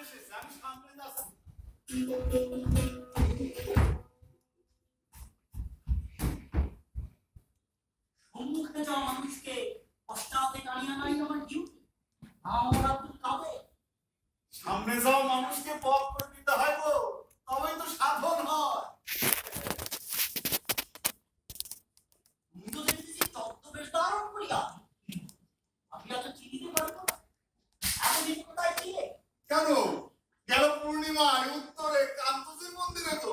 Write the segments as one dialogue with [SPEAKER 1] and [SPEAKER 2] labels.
[SPEAKER 1] এসেছে, আমি সামনে যাচ্ছি।
[SPEAKER 2] সম্মুখে যাওয়া মানুষকে পশ্চাতে টানিয়ে আনাই আমার ডিউটি। আমরা কাবে
[SPEAKER 1] সামনে যাওয়া মানুষকে পথ করে দিতে হয় গো, তবেই তো সাধন হয়।
[SPEAKER 2] তুমি তো দেখতেছি তত্ত্ব বেশ ধারণ করিয়া আমি এত চিনিতে পারবো না। এতদিন কোথায় ছিলে?
[SPEAKER 1] কেন গেল পূর্ণিমায় উত্তরে কান্তজির মন্দিরে তো।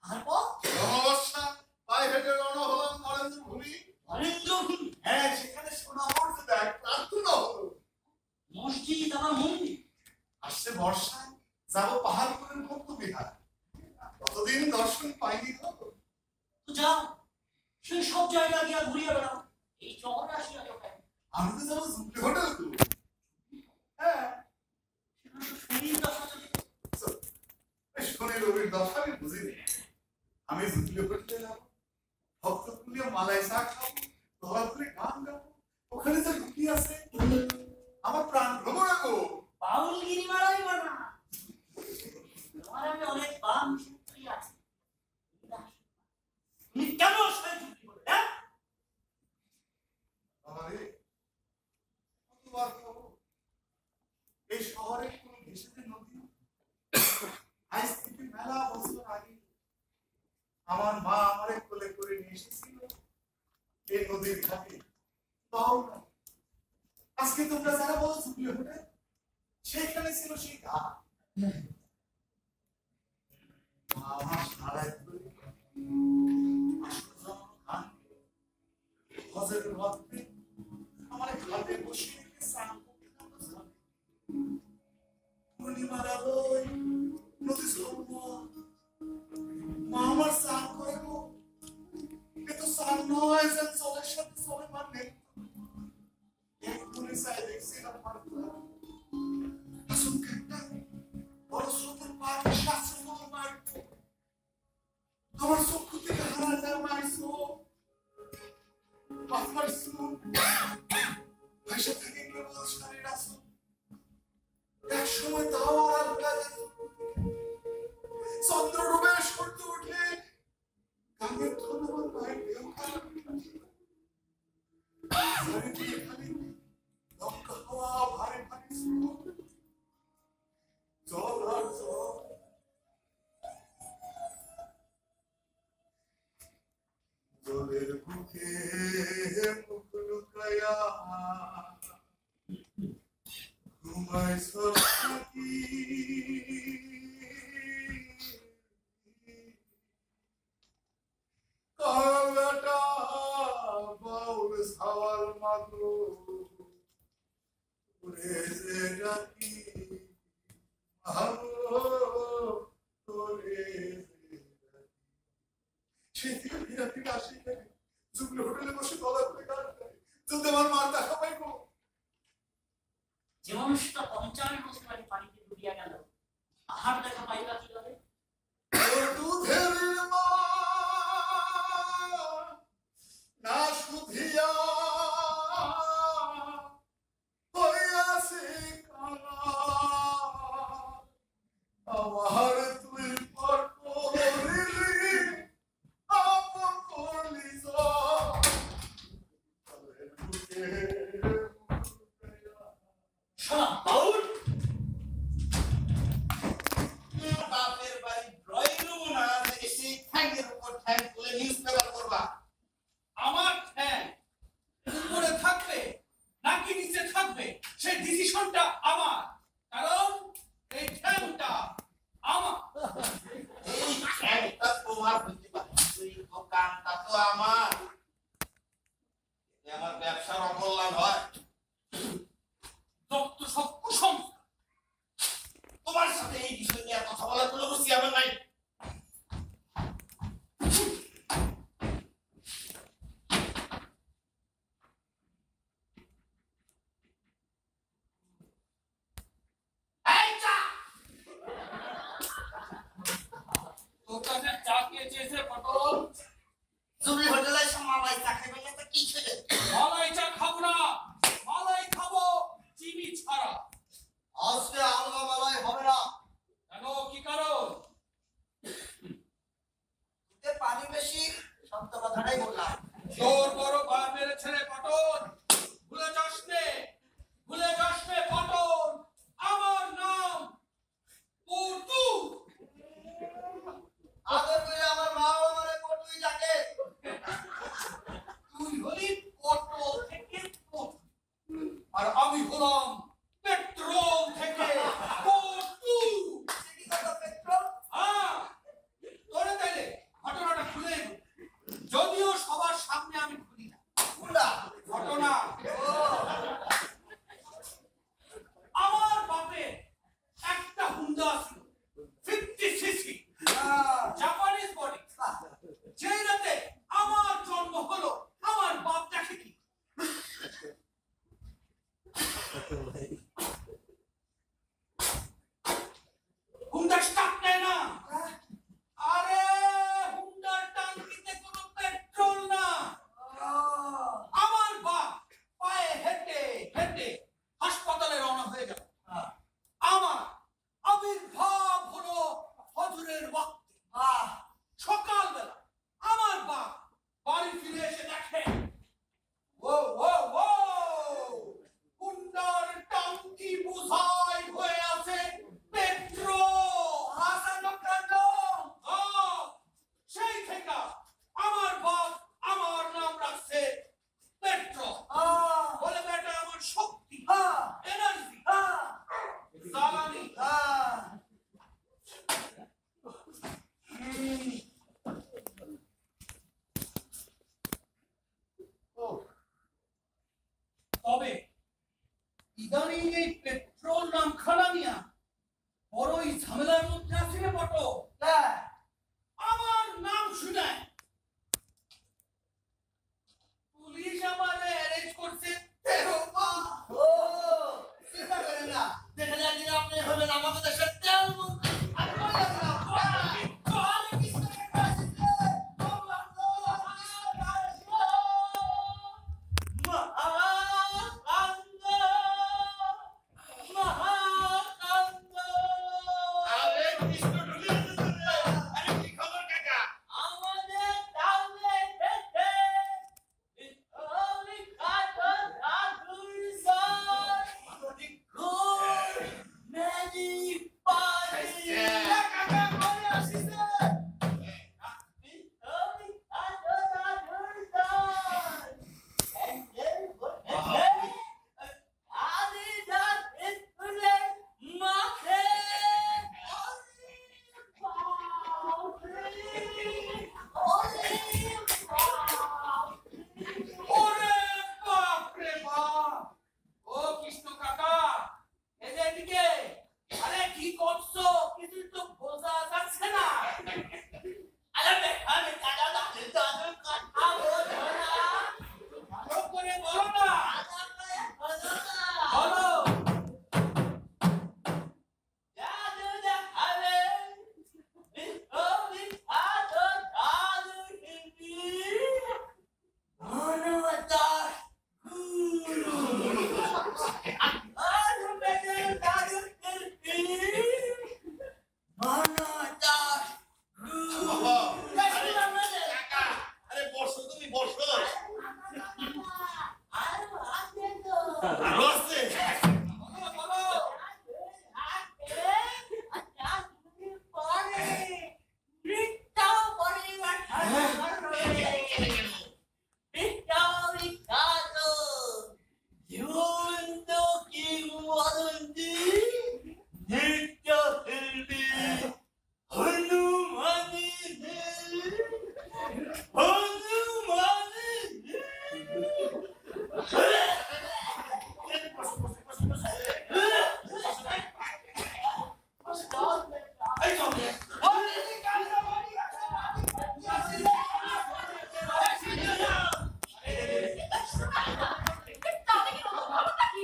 [SPEAKER 2] তারপর
[SPEAKER 1] অমাবস্যা পায়ে হেঁটে রওনা হলাম নরেন্দ্র ভূমি।
[SPEAKER 2] নরেন্দ্রভূমি?
[SPEAKER 1] হ্যাঁ, সেখানে সোনা মর্যাদা এক প্রার্থনা হলো।
[SPEAKER 2] মসজিদ আমার মন্দির।
[SPEAKER 1] আসছে বর্ষা, যাবো পাহাড়পুরের ভক্ত বিহার। কতদিন দর্শন পাইনি গো।
[SPEAKER 2] তো যাও, সেই সব জায়গা গিয়া ঘুরিয়ে বেড়াও। এই শহরে আসিয়া যাও কেন?
[SPEAKER 1] আমি তো যাবো জুবলি হোটেল তো। হ্যাঁ,
[SPEAKER 2] সেখানে তো শরীর দশা চলে।
[SPEAKER 1] শনি রবির দশা আমি বুঝিনি। আমি জুবলি হোটেলে যাবো, ভক্ত পুলিয়া মালাই চা খাবো, ধরা ধরে গান গাবো। ওখানে যে লুকিয়ে আছে আমার প্রাণ ভ্রমণ গো।
[SPEAKER 2] বাউলগিরি মারাই বানা। তোমার আমি অনেক বাম শুনতেই আছি। তুমি কেন সবাই চুক্তি করলে? হ্যাঁ,
[SPEAKER 1] আমারে কতবার খাবো এই শহরে কোন ঘেঁষেতে নদী। আজ থেকে মেলা বছর আগে আমার মা আমারে কোলে করে নিয়ে এসেছিল এই নদীর ঘাটে। তাও না, আজকে তোমরা যারা বলো জুবলি হোটেল, সেখানে ছিল সেই ঘাট। মা আমার সারায় ধরে হজের রাত্রে আমার ঘাটে বসিয়ে রেখে স্নান করতে হবে। পূর্ণিমার আলোয় নদী ঝলমল, মা আমার স্নান করে গো। এ তো স্নান নয়, যে জলের সাথে চলে মানে। এক্ষুনি চাই দেখছি আমার আচমকা একটা বড় স্রোতের পাড়ে শাস্ত্র মতো মারতো। আমার চক্ষু থেকে হারা যায় মায়ের চোখ। আমার চোখ ভাসে থাকে কেবল শরীর আসো। এক সময় তাও আর ভুলা যেত। চন্দ্র ডুবে সূর্য উঠলে গাঙ্গের ধন আমার মায়ের ঢেউ খালি লঙ্কা হাওয়া ভারে ভারে স্রোত, জল আর জল। জলের বুকে মুখ লুকায়া ঘুমায় সরস্বতী। কালাটা বাউল সাওয়ার মাগো উড়ে যে ডাকি ভালো তোরে সেই থেকে ফিরে ফিরে আসি জুবলি হোটেলে বসে গলা করে গান গাই। যদি আমার মার দেখা পাই গো।
[SPEAKER 2] যে মানুষটা 50 বছর আগে পানিতে ডুবিয়া গেল, আহার দেখা পাইবা কিভাবে?
[SPEAKER 1] দুধের মা না শুধিয়া হইয়াছে কানা, আমার তুই পর করিলি আপন করলি
[SPEAKER 2] শোনা বাউল,
[SPEAKER 3] বাপের বাড়ি ড্রয়িং রুম না এসে ঠ্যাঙ্গের উপর ঠ্যাং তুলে নিউজ পেপার করবা।
[SPEAKER 4] আমার ঠ্যাং উপরে থাকবে নাকি নিচে থাকবে সেই ডিসিশনটা আমার, কারণ এই ঠ্যাংটা আমার।
[SPEAKER 3] এই ঠ্যাংটা তোমার হইতে পারে, তুই দোকানটা তো আমার। এতে আমার ব্যবসার অকল্যাণ হয়।
[SPEAKER 4] যত সব কুসংস্কার।
[SPEAKER 3] তোমার সাথে এই বিষয় নিয়ে কথা বলার কোনো রুচি আমার নাই।
[SPEAKER 4] এই চা! তোর কাছে চা কে চেয়েছে পটল?
[SPEAKER 3] জুবলি হোটেলে এসে মালাই চা খাইবে না তো কি খেলে?
[SPEAKER 4] মালাই চা খাবো না, মালাই খাবো চিনি ছাড়া।
[SPEAKER 3] আজকে আলগা মালাই হবে না।
[SPEAKER 4] আর আমি হলাম পেট্রোল থেকে পটু।
[SPEAKER 2] কি কথা পেট্রোল?
[SPEAKER 4] হ্যাঁ, তোরে তাইলে ঘটনাটা খুলে দিই। যদিও সবার সামনে আমি খুলি না
[SPEAKER 2] হুন্ডা।
[SPEAKER 4] ঘটনা।
[SPEAKER 2] ও
[SPEAKER 4] আমার বাপে একটা হুন্ডা ছিল 50 সিসি জাপানিজ বডি। যেই রাতে আমার জন্ম হলো আমার বাপ দেখে কি হুন্ডা স্টার্ট নেয় না। আরে হুন্ডার টাঙ্কিতে কোনো পেট্রোল না। আমার বাপ পায়ে হেঁটে হেঁটে হাসপাতালে রওনা হয়ে গেল। আমার আবির্ভাব হলো হজরের ওয়াক্তে। সকালবেলা আমার বাপ বাড়ি ফিরে এসে দেখে ও ও ও হুন্ডার টাঙ্কি বোঝাই হয়ে আছে পেট্রোল। সেই থেকে আমার বাপ আমার নাম রাখছে পেট্রোল। বলে বেটা আমার শক্তি, এনার্জি, জ্বালানি। তবে ইদানিং এই পেট্রোল নাম খানা নিয়া বড়ই ঝামেলার মধ্যে আছে রে বটো। আমার নাম শুনে পুলিশ আমারে অ্যারেস্ট করছে।
[SPEAKER 2] ও চিন্তা করেন না, দেখে একদিন আপনি হবেন আমাদের দেশের তেল মন্ত্রী।
[SPEAKER 3] আরে কৃষ্ণ ঢুকে এসেছে রে। আরে কি খবর কাকা?
[SPEAKER 4] ওরে বাপ রে বাপ! ও কৃষ্ণ কাকা, এই যে এদিকে। আরে কি করছো? কিছু তো বোঝা যাচ্ছে না। ভালো করে বলো না। বলো।
[SPEAKER 3] কাকা, আরে বসো তুমি বসো। আরো আছে?
[SPEAKER 4] বলো, বলো।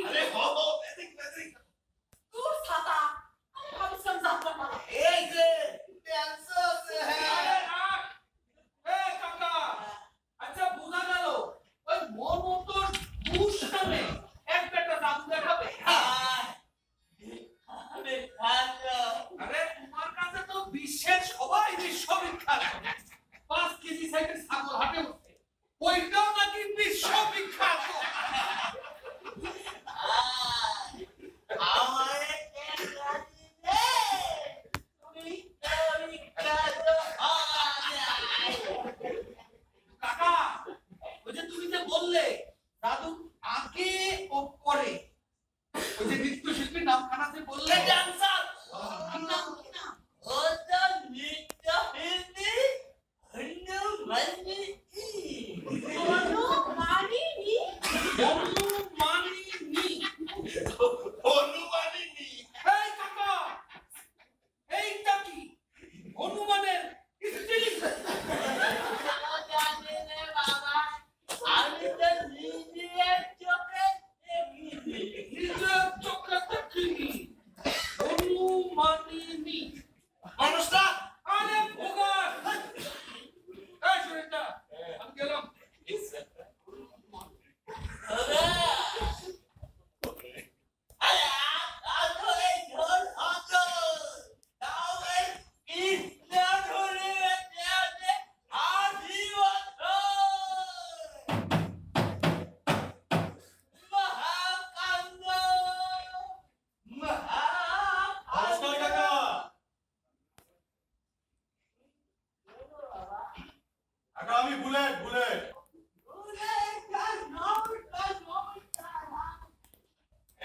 [SPEAKER 3] আরে বাবা, এদিক এদিক।
[SPEAKER 2] এই যে পেন্সিল আছে,
[SPEAKER 4] আরে রাখ। এ কাকা, আচ্ছা বোঝা গেল ওই মনমতর বুশ নামে একটা জাদু দেখাবে। আরে তোমার কাছে তো বিশ্বের সবাই বিশ্ববিখ্যাত। 5 কেজি সাইজের ছাগল হাটে উঠছে, ওইটাও নাকি বিশ্ববিখ্যাত।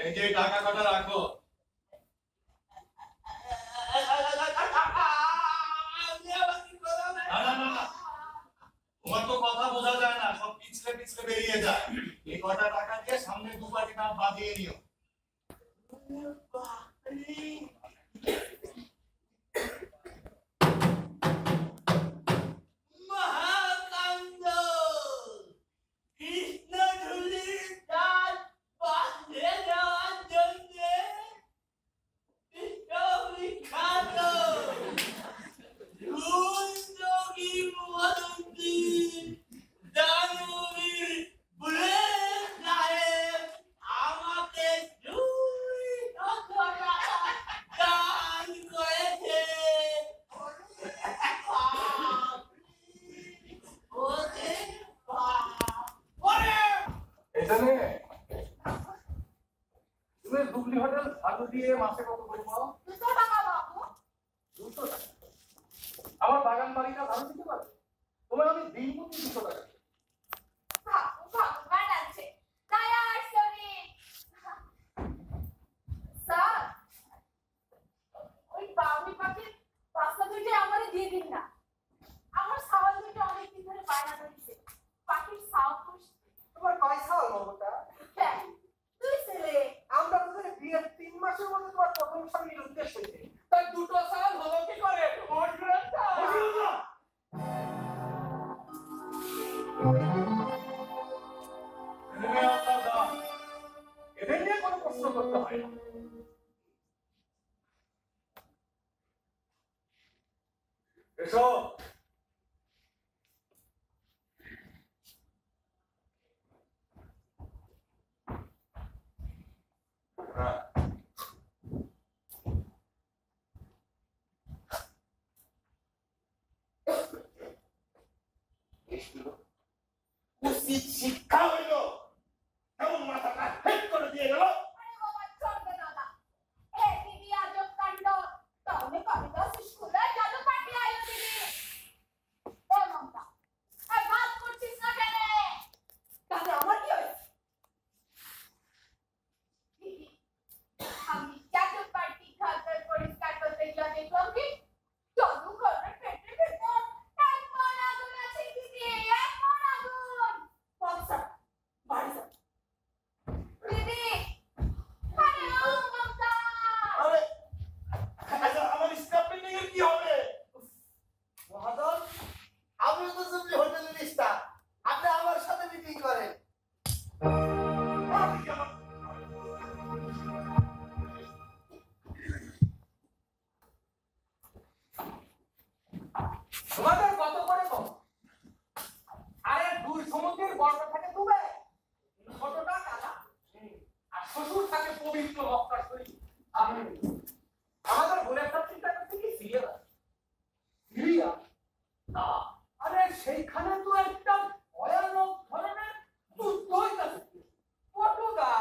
[SPEAKER 3] এই যে টাকা কটা রাখো। না না না না, তোমার তো কথা বোঝা যায় না, সব পিছলে পিছলে বেরিয়ে যায়। এই কটা টাকা দিয়ে সামনে দু পাটি দাম বাঁধিয়ে নিও।
[SPEAKER 2] মহাকান্দ কৃষ্ণঝুলির ডাল বাঁধে দেওয়ার জন্যে বিখ্যাত যোগী মহানন্দী দানবী বুলেট সাহেব আমাকে 200 টাকা দান করেছে।
[SPEAKER 1] এখানে তুমি ডুবলি হোটেল ভাড়া দিয়ে মাসে কত করে পাও?
[SPEAKER 5] 200 টাকা বাবু।
[SPEAKER 1] 200 টাকা। আমার বাগান বাড়িটা ভাড়া দিতে পারবে? তোমার আমি দিন প্রতি 200 টাকা।
[SPEAKER 5] বাবু ভগবান আছে দয়ার শরীর। স্যার ওই বাবুই পাখির পাঁচটা দুইটা আমারে দিয়ে দিন না। আমার সাওয়াল দুইটা অনেকদিন ধরে বায়না ধরেছে পাখির সাও পুষতে।
[SPEAKER 6] তোমার কয় সাল মমতা?
[SPEAKER 5] হ্যাঁ, দুই ছেলে।
[SPEAKER 6] আমরা তোদের বিয়ের 3 মাসের মধ্যে তোমার প্রথম স্বামীর উদ্দেশ্য হয়েছে।
[SPEAKER 4] তার দুটো সাল হলো কি করে?
[SPEAKER 1] এদের নিয়ে কোনো প্রশ্ন করতে হয় না। এসো। হ্যাঁ,
[SPEAKER 3] উচিত শিক্ষা হইল কেমন মাথাটা হেড করে দিয়ে গেল।
[SPEAKER 5] আরে বাবা চলবে দাদা। এ দিদি আজব কাণ্ড। তাহলে কবিতা স্কুলে জাদু পার্টি আইলো দিদি। ও মমতা এই বাদ করছিস না কেন? তাহলে আমার কি হয়েছে? দিদি আমি জাদু পার্টি খাতার পরিষ্কার করতে গিয়ে দেখলাম কি জাদু ঘরের পেটের ভেতর এক মণ আগুন আছে দিদি, এক মণ আগুন। বক্সা বাড়ি যা দিদি। আরে ও মমতা
[SPEAKER 3] আরে আচ্ছা, আমার স্টাফ মিটিং এর কি হবে?
[SPEAKER 6] মহাজন, আমি তো জুবলি হোটেলের স্টাফ। আপনি আমার সাথে মিটিং করেন।
[SPEAKER 4] তোমাদের কত করে কম? আরে দুই সমুদ্রের গর্ভ থাকে ডুবে ছোটটা কালা আর শ্বশুর থাকে পবিত্র মক্কা শরীফ। আমাদের ভুলের সব চিন্তা করতে কি সিরিয়াল আছে? সিরিয়াল না, আরে সেইখানে তো একটা ভয়ানক ধরনের যুদ্ধ হইতাছে। পটুদা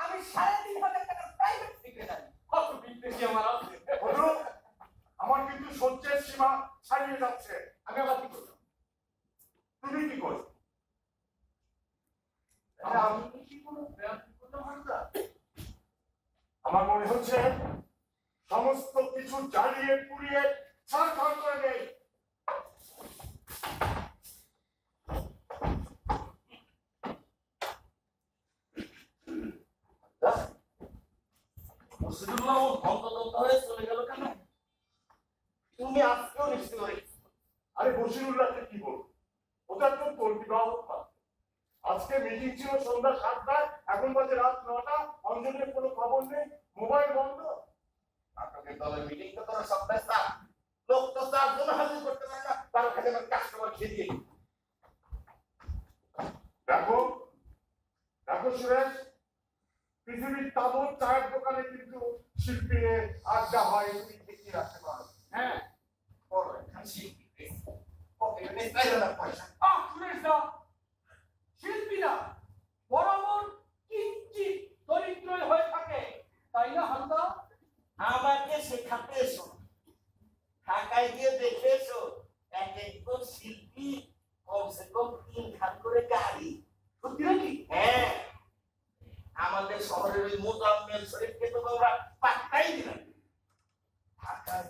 [SPEAKER 4] আমি 3,500 টাকার প্রাইভেট সেক্রেটারি, কত বিদ্বেষী আমার আছে।
[SPEAKER 1] বন্ধু, আমার কিন্তু সহ্যের সীমা ছাড়িয়ে যাচ্ছে।
[SPEAKER 4] আমি আবার কি করলাম?
[SPEAKER 1] তুমি কি করছো?
[SPEAKER 4] আমি কি কোনো ব্যায়াম করলাম না?
[SPEAKER 1] আমার মনে হচ্ছে সমস্ত কিছু জ্বালিয়ে পুড়িয়ে ছাড়খাড় করে দেয়।
[SPEAKER 3] মুসলিমরা ও ভক্ত হয়ে চলে গেল কেন? তুমি আজকেও নিশ্চিত হয়ে
[SPEAKER 1] আরে বশিরুল্লাহকে কি বলবো? ওটা তো তোর বিবাহ কথা। আজকে মিটিং ছিল সন্ধ্যা 7টায়, এখন বাজে রাত 9টা। অঞ্জনের কোনো খবর নেই, মোবাইল বন্ধ।
[SPEAKER 3] নাটকের দলের মিটিং তো তোরা সপ্তাহে স্যার লোক তো 4 জন হাজির করতে পারে না, তার কাছে আমার কাস্টমার খেয়ে দিয়ে।
[SPEAKER 1] দেখো দেখো সুরেশ, পৃথিবীর তাবৎ চায়ের দোকানে কিন্তু শিল্পীর আড্ডা হয়, তুমি ঠিকই রাখতে পারো।
[SPEAKER 3] হ্যাঁ বড় একখান শিল্পী পকেটে চাইলো না পয়সা।
[SPEAKER 4] শুনিস না, শিল্পীরা বরাবর কিঞ্চিত দরিদ্রই হয়ে থাকে, তাই না হামদা?
[SPEAKER 3] আমাকে শেখাতে এসো, ঢাকায় গিয়ে দেখে এসো এক একজন শিল্পী কমসে কম 3 খান করে গাড়ি। সত্যি নাকি? হ্যাঁ, আমাদের শহরের ওই মোজাম্মেল আজমেল শরীফকে তো তোমরা পাত্তাই দিলেন না। ঢাকায়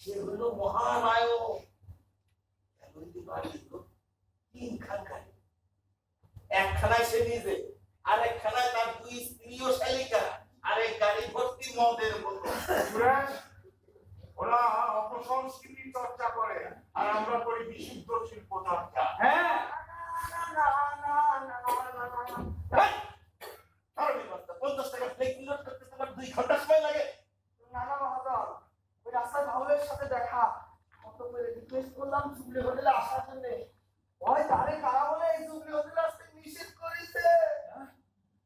[SPEAKER 3] সে হলো মহানায়ক। তিনখানখানে, একখানায় সে নিজে, আরেকখানায় তার দুই স্ত্রী ও শালিকা, আরেক গাড়ি ভর্তি মদের বোতল।
[SPEAKER 1] সুরেশ, ওরা অপসংস্কৃতি চর্চা করে আর আমরা করি বিশুদ্ধ শিল্প চর্চা।
[SPEAKER 4] হ্যাঁ,
[SPEAKER 3] এই, ধরো বাচ্চা, 50 টাকা ফ্লেক্স লোড করতে তোমার 2 ঘন্টা সময় লাগে।
[SPEAKER 6] নানা মহাজন, ওই রাস্তায় বাউলের সাথে দেখা, কত করে রিকোয়েস্ট করলাম জুবলি হোটেলে আসার জন্য। ওই ধারে কারা বলে এই জুবলি হোটেলে আসতে নিষেধ করেছে।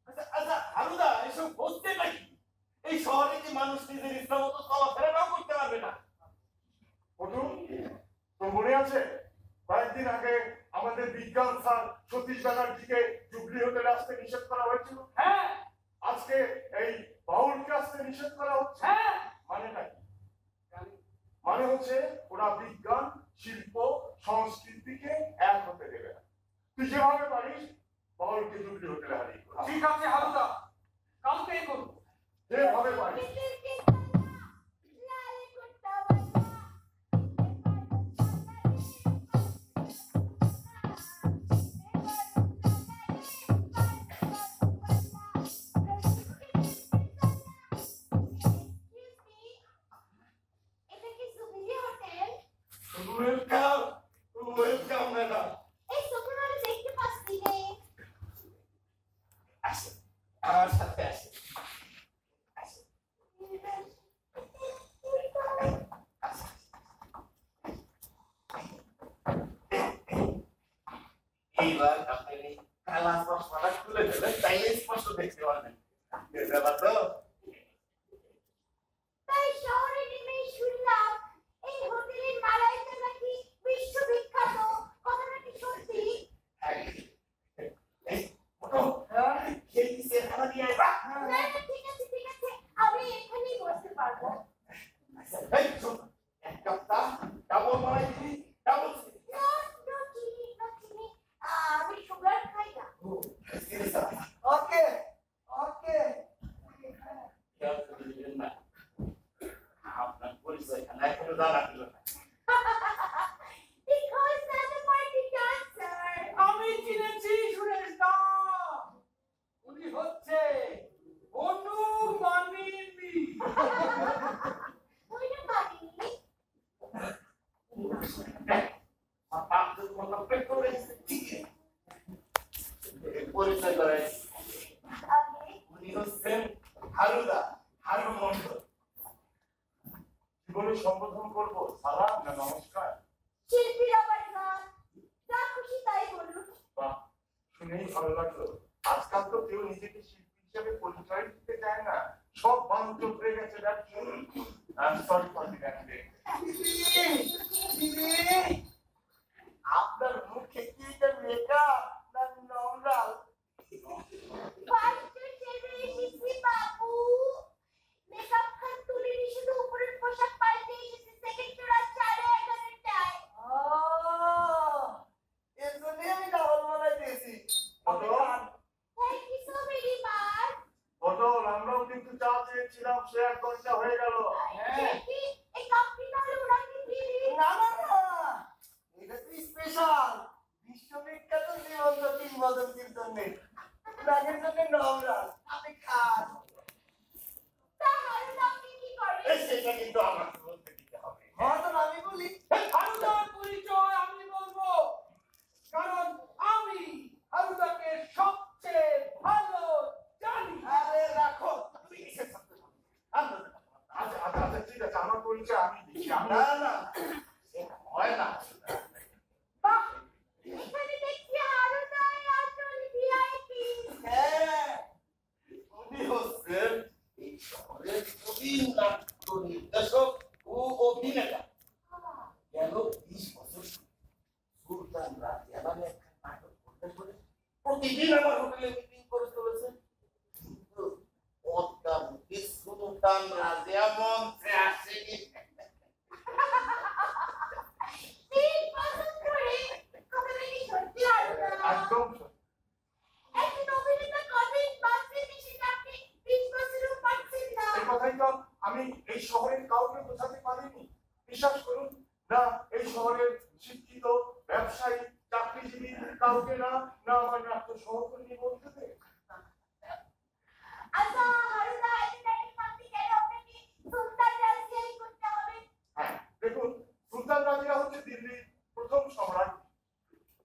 [SPEAKER 3] আচ্ছা আচ্ছা হারুদা, এসব বলতে নাকি? এই শহরে কি মানুষ নিজের ইচ্ছা মতো চলাফেরা নাও করতে পারবে না?
[SPEAKER 1] ওঠু, তোর মনে আছে কয়েকদিন আগে আমাদের বিজ্ঞান স্যার সতীশ ব্যানার্জিকে জুবলি হোটেলে আসতে নিষেধ করা হয়েছিল?
[SPEAKER 4] হ্যাঁ,
[SPEAKER 1] আজকে এই বাউলকে আসতে নিষেধ করা হচ্ছে।
[SPEAKER 4] হ্যাঁ,
[SPEAKER 1] মানে নাকি? মানে হচ্ছে ওরা বিজ্ঞান, শিল্প, সংস্কৃতিকে এক হতে দেবে না। তুই যেভাবে পারিস বাউলকে জুবলি হোটেলে হারিয়ে কর।
[SPEAKER 4] ঠিক আছে হারুদা, কালকেই করবো।
[SPEAKER 1] যেভাবে পারিস।
[SPEAKER 3] Welcome, welcome madam. আসেন, আমার সাথে আসেন। আসেন, আসেন। এইবার আপনি কালা চশমাটা খুলে ফেলেন, তাইলে স্পষ্ট দেখতে পারবেন। ব্যাপার তো
[SPEAKER 5] তাই শহরে নেমে শুনলাম এই হোটেলের মালাইটা নাকি বিশ্ববিখ্যাত। কথাটা কি সত্যি? না, ঠিক আছে ঠিক আছে, আমি এখানেই বসতে পারবো। No চিনি, no চিনি। আমি সুগার খাই না।
[SPEAKER 6] ওকে ওকে।
[SPEAKER 3] আপনার পরিচয় এখনো জানা ছিল না।
[SPEAKER 5] Because that's a party dancer.
[SPEAKER 4] আমি চিনেছি সুরেশ দা, উনি হচ্ছে অনুমানিনী।
[SPEAKER 5] ওইটা পারিনি।
[SPEAKER 3] পরিচয় করে
[SPEAKER 5] আমি
[SPEAKER 3] উনি হচ্ছেন হারুদা, হারু মন্ডল।
[SPEAKER 1] জীবনে সম্বোধন করবো সালাম না নমস্কার?
[SPEAKER 5] শিল্পীর আবার গান, যা খুশি তাই বলুন।
[SPEAKER 1] বাহ, শুনেই ভালো লাগলো। আজকাল তো কেউ নিজেকে শিল্পী হিসেবে পরিচয় দিতে চায় না, সব বান্ধব হয়ে গেছে। সরি ফর দি
[SPEAKER 6] আপনার মুখে কি এটা মেকআপ না নমরাল?
[SPEAKER 5] ফার্স্ট সেরে এসেছি বাবু। মেকআপ খান তুলিনি, শুধু উপরের পোশাক পাল্টে এসেছি সেকেন্ড রাত 11:30টায়।
[SPEAKER 6] এর জন্যই আমি ডাবল মালাই দিয়েছি।
[SPEAKER 5] Thank you so very much.
[SPEAKER 1] বদল, আমরাও কিন্তু চা চেয়েছিলাম, সে 1 ঘন্টা হয়ে গেল।
[SPEAKER 5] দেখি এই কাপটি তাহলে ওনাকে দিয়ে দিন।
[SPEAKER 6] না না না, এটা তো স্পেশাল, বিশ্ববিখ্যাত জীবন্ত কিংবদন্তির জন্য। নাগের জন্য নমরাল, আপনি খান।
[SPEAKER 5] তাহলে আপনি কি করেন?
[SPEAKER 3] সেটা কিন্তু আমাকে বলতে দিতে হবে।
[SPEAKER 6] মহাজন আমি বলি,
[SPEAKER 4] হারুদার পরিচয় আমি বলবো, কারণ আমি হারুদাকে সবচেয়ে ভালো জানি।
[SPEAKER 3] আরে রাখো, তুমি কিসের সাথে
[SPEAKER 1] আচ্ছা আচ্ছা আচ্ছা, ঠিক আছে, আমার পরিচয় আমি দিচ্ছি।
[SPEAKER 3] না না, সেটা হয় না।
[SPEAKER 5] বাহ, এখানে দেখছি হারুদাই আসল ভিআইপি।
[SPEAKER 3] হ্যাঁ, উনি হচ্ছেন এই শহরের প্রবীণ নাট্য নির্দেশক ও অভিনেতা। গেল 20 বছর সুলতান রাজিয়া নামে একটা নাটক করতে বলে প্রতিদিন আমার হোটেলে মিটিং করে চলেছেন। কিন্তু পদ্মাবতী সুলতান রাজিয়া মঞ্চে আসেনি।
[SPEAKER 5] 3 বছর ধরে কথাটা কি সত্যি হারুদা?
[SPEAKER 1] একদম সত্যি।
[SPEAKER 5] একজন অভিনেতা কদিন বাঁচবেন সেটা আপনি
[SPEAKER 1] আমি এই শহরের কাউকে বোঝাতে পারিনি। বিশ্বাস করুন না, এই শহরের শিক্ষিত ব্যবসায়ী চাকরিজীবী কাউকে না না আমার নাট্য সহকর্মী বলতে।
[SPEAKER 5] আচ্ছা হারুদা, এটা কি মানতে গেলে আপনাকে সুলতান রাজিয়াই করতে হবে?
[SPEAKER 1] হ্যাঁ দেখুন, সুলতান রাজিয়া হচ্ছে দিল্লির প্রথম সম্রাট।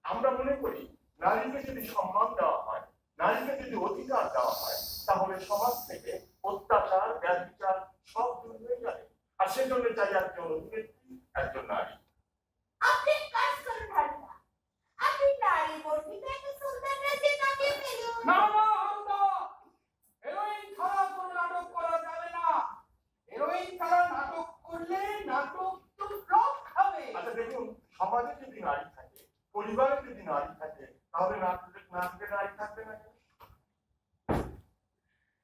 [SPEAKER 1] আমরা মনে করি নারীকে যদি সম্মান দেওয়া হয়, নারীকে যদি অধিকার দেওয়া হয়, তাহলে সমাজ থেকে অত্যাচার ব্যভিচার সব দূর হয়ে যাবে। আর সেজন্য চাই একজন অভিনেত্রী, একজন নারী।
[SPEAKER 5] আপনি কাজ করুন হারুদা, আপনি নারী বর্ণিত একটা সুলতান রাজিয়া নামিয়ে ফেলুন।
[SPEAKER 4] না না হারুদা, হিরোইন ছাড়া কোনো নাটক করা যাবে না। হিরোইন ছাড়া নাটক করলে নাটক তো ফ্লপ খাবে।
[SPEAKER 1] আচ্ছা দেখুন, সমাজে যদি নারী থাকে, পরিবারে যদি নারী থাকে, তাহলে নাটকে নারী থাকবে না কেন?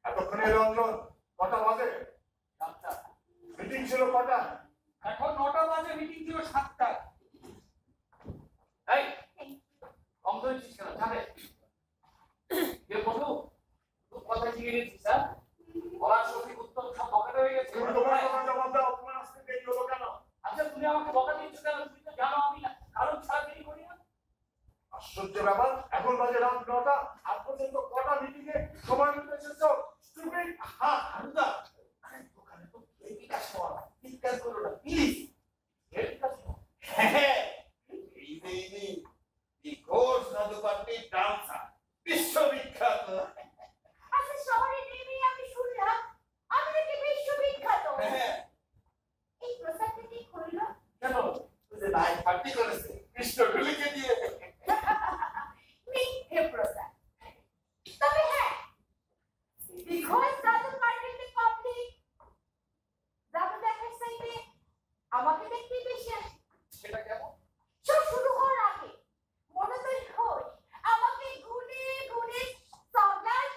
[SPEAKER 1] এতক্ষণে রঞ্জন কটা বাজে?
[SPEAKER 4] আচ্ছা,
[SPEAKER 1] মিটিং ছিল কটা?
[SPEAKER 4] এখন 9টা বাজে, মিটিং ছিল 7টায়। এই কম ধরেছিস কেন? যাবে কে বলু তুই কথা শিখে গেছিস? স্যার বলার সঠিক উত্তর সব পকেট হয়ে গেছে।
[SPEAKER 1] তুমি তোমার কথা জবাব দাও, তোমার আসতে দেরি হলো কেন?
[SPEAKER 4] আচ্ছা তুমি আমাকে বকা দিচ্ছ কেন? তুমি তো জানো আমি না কারণ ছাড়া দেরি করি না।
[SPEAKER 1] আশ্চর্য ব্যাপার, এখন বাজে রাত 9টা, আজ পর্যন্ত কটা মিটিং এ সময় মতো এসেছো? স্টুপিড।
[SPEAKER 3] হ্যাঁ হারুদা, আরে দোকানে তো বিকাশ হওয়া, চিৎকার করো না প্লিজ। হ্যাঁ এই ঘোষ রাজপাটির ডান্সার বিশ্ববিখ্যাত।
[SPEAKER 5] আচ্ছা শহরে নেমে আমি শুনলাম আপনি নাকি বিশ্ববিখ্যাত।
[SPEAKER 3] হ্যাঁ
[SPEAKER 5] এই প্রসাদটা কি করলো?
[SPEAKER 3] কেন? ওই যে নাইট পার্টি করেছে কৃষ্ণ ঢুলিকে দিয়ে।
[SPEAKER 5] মিথ্যে প্রসাদ। তবে হ্যাঁ, বিকজ দাদু পার্টিতে পাবলিক দাদু দেখার সাইডে আমাকে দেখতে বেশি আসে।
[SPEAKER 4] সেটা কেমন?
[SPEAKER 5] সব শুরু হওয়ার আগে মনোদয় ঘোষ আমাকে ঘুরে ঘুরে সগাল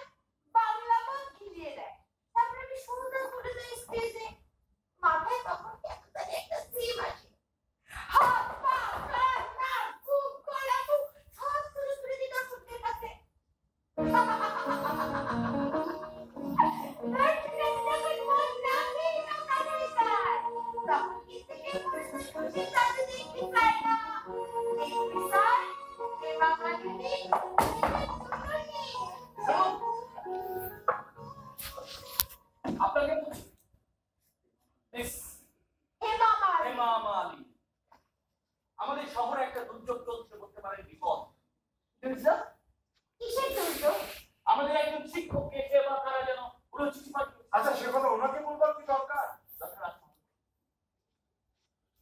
[SPEAKER 5] বাংলা গান ঘিরিয়ে দেয়। তারপরে আমি সুন্দর করে যাই স্টেজে। মাথায় তখন এতটাই একটা সিম আসে, হাত পা কান নাক বুক গলা মুখ সব তুলে তুলে দিই দর্শকদের কাছে। তখন মন নামেই না কারোই কাজ। তখন কিন্তু কেউ মনোদয় ঘোষের কাছে দেখতে চায় না। দেখতে চায় এ বাঙালি
[SPEAKER 4] আপনাকে বলছি মিস
[SPEAKER 5] হেমা মালিনী।
[SPEAKER 4] হেমা মালিনী, আমাদের শহরে একটা দুর্যোগ চলছে, বলতে পারেন বিপদ।
[SPEAKER 5] দুর্যোগ? কিসের দুর্যোগ?
[SPEAKER 4] আমাদের একজন শিক্ষককে যে বা তারা যেন পুরো চিঠি পাঠিয়েছে।
[SPEAKER 1] আচ্ছা সে কথা ওনাকে বলবার কি দরকার?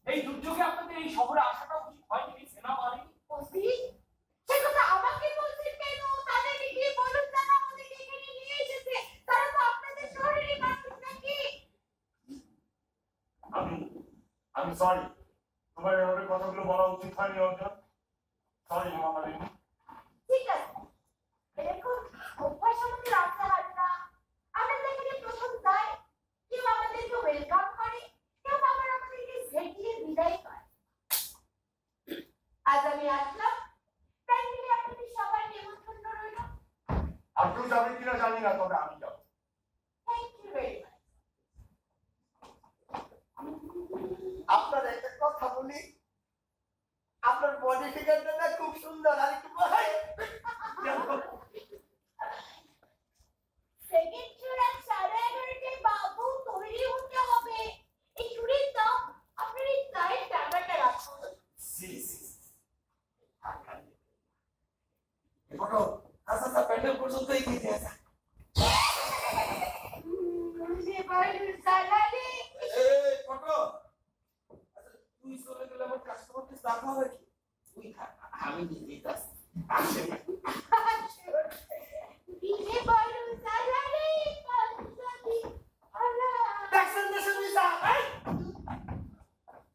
[SPEAKER 4] এই দুর্যোগে আপনাদের এই শহরে আসাটা উচিত হয়নি মিস হেমা মালিনী।
[SPEAKER 5] অসিত, সে কথা আমাকে বলছেন কেন? তাদেরকে গিয়ে বলুন না আমাদেরকে এখানে নিয়ে এসেছে। তারা তো আপনাদের শহরেরই মানুষ নাকি?
[SPEAKER 1] আমি সরি, তোমার এভাবে কথাগুলো বলা উচিত হয়নি অর্জন। সরি হেমা মালিনী।
[SPEAKER 5] ঠিক আছে, এরকম অভ্যাস আমাদের আছে হারুদা। আমরা তো এখানে প্রথম যাই, কেউ আমাদেরকে ওয়েলকাম করে, কেউ আবার আমাদেরকে ঝেঁটিয়ে বিদায় করে। আজ আমি আসলাম, তাই মিলে আপনাদের সবার নিমন্ত্রণ রইল।
[SPEAKER 1] আর কেউ যাবে কিনা জানি না, তবে আমি যাবো।
[SPEAKER 5] Thank you very much.
[SPEAKER 6] আপনার একটা কথা বলি, আপনার বডি ফিগারটা না খুব সুন্দর। আর একটু ভাই
[SPEAKER 5] সেকেন্ড শো রাত 11:30টায় বাবু তৈরি হতে হবে। এই চুড়ির দাম আপনার এই গায়ের টাকাটা রাখুন।
[SPEAKER 3] ফটো আচ্ছা প্যান্ডেল পর্যন্ত এগিয়ে দিয়ে আসা।
[SPEAKER 5] সালালি
[SPEAKER 3] এই ফটো, আচ্ছা তুই চলে গেলে আমার কাস্টমারকে দেখা হবে কি? তুই থাক, আমি নিজেই যাচ্ছি। আসে
[SPEAKER 5] বিয়ে বড় সালালি পাঞ্জাবি আলা।
[SPEAKER 3] দেখছেন দেশে ভিসা।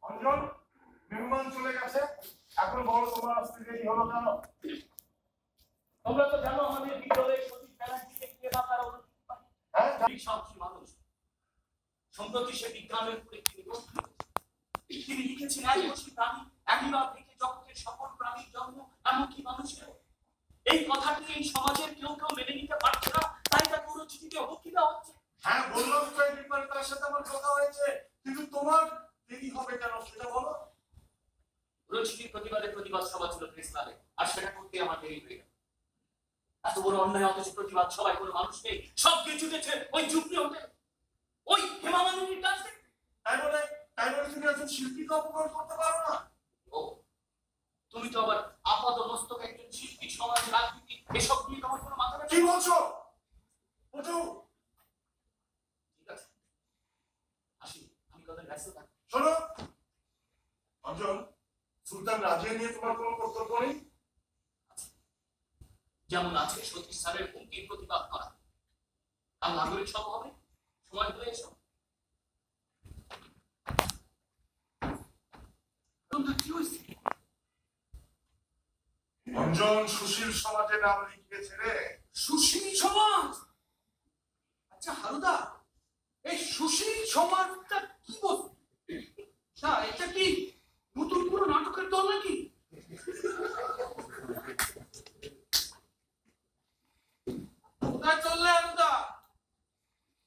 [SPEAKER 1] অঞ্জন, মেহমান চলে গেছে, এখন বলো তোমার আসতে দেরি হলো কেন?
[SPEAKER 4] তোমরা তো জানো আমাদের বিদ্যালয়ে সতীশ ব্যানার্জিকে কে বা তারা অনুষ্ঠিত করে।
[SPEAKER 1] হ্যাঁ
[SPEAKER 4] সাহসী মানুষ। সম্প্রতি সে বিজ্ঞানের উপরে একটি নিবন্ধ লিখেছেন। তিনি লিখেছেন একবর্ষী প্রাণী অ্যানিমাল থেকে জগতের সকল প্রাণীর জন্ম, এমনকি মানুষের। এই কথাটি এই সমাজের কেউ কেউ মেনে নিতে পারছে না, তাই তাকে পুরো চিঠিতে হুমকি দেওয়া হচ্ছে।
[SPEAKER 1] হ্যাঁ বললাম তো এই ব্যাপারে তার সাথে আমার ঢোকা হয়েছে, কিন্তু তোমার দেরি হবে কেন সেটা বলো।
[SPEAKER 2] রচিতির প্রতিবাদে প্রতিবাদ সভা ছিল প্রেস ক্লাবে, আর সেটা করতে আমার দেরি হয়ে গেল। এত বড় অন্যায় অথচ প্রতিবাদ সভায় কোনো মানুষ নেই, সব কিছু ছুটেছে ওই জুপড়ি হোটেল, ওই হেমা মালিনীর কাজ দেখতে।
[SPEAKER 1] তাই বলে তুমি একজন শিল্পীকে অপমান করতে পারো না?
[SPEAKER 2] ও, তুমি তো আবার আপাত মস্তক একজন শিল্পী, সমাজ, রাজনীতি এসব নিয়ে তোমার কোনো মাথা ব্যথা
[SPEAKER 1] কি বলছো? ওঠো।
[SPEAKER 2] ঠিক আছে, আসি, আমি কাদের ব্যস্ত থাকি।
[SPEAKER 1] শোনো অঞ্জন, সুলতান রাজিয়া নিয়ে তোমার কোনো কর্তব্য নেই?
[SPEAKER 2] যেমন আছে সতীশ স্যারের হুমকির প্রতিবাদ করা, আর নাগরিক সভা হবে, সময় হলে এসো। কি হয়েছে?
[SPEAKER 1] অঞ্জন সুশীল সমাজে নাম লিখিয়েছে রে।
[SPEAKER 4] সুশীল সমাজ? আচ্ছা হারুদা, এই সুশীল সমাজটা কি বলছো? এটা কি নতুন কোনো নাটকের দল নাকি? কোথায় চললে হারুদা?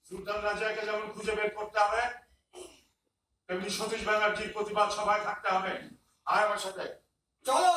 [SPEAKER 1] সুলতান রাজিয়াকে যেমন খুঁজে বের করতে হবে, তেমনি সতীশ ব্যানার্জির প্রতিবাদ সভায় থাকতে হবে। আয় আমার সাথে।
[SPEAKER 4] চলো।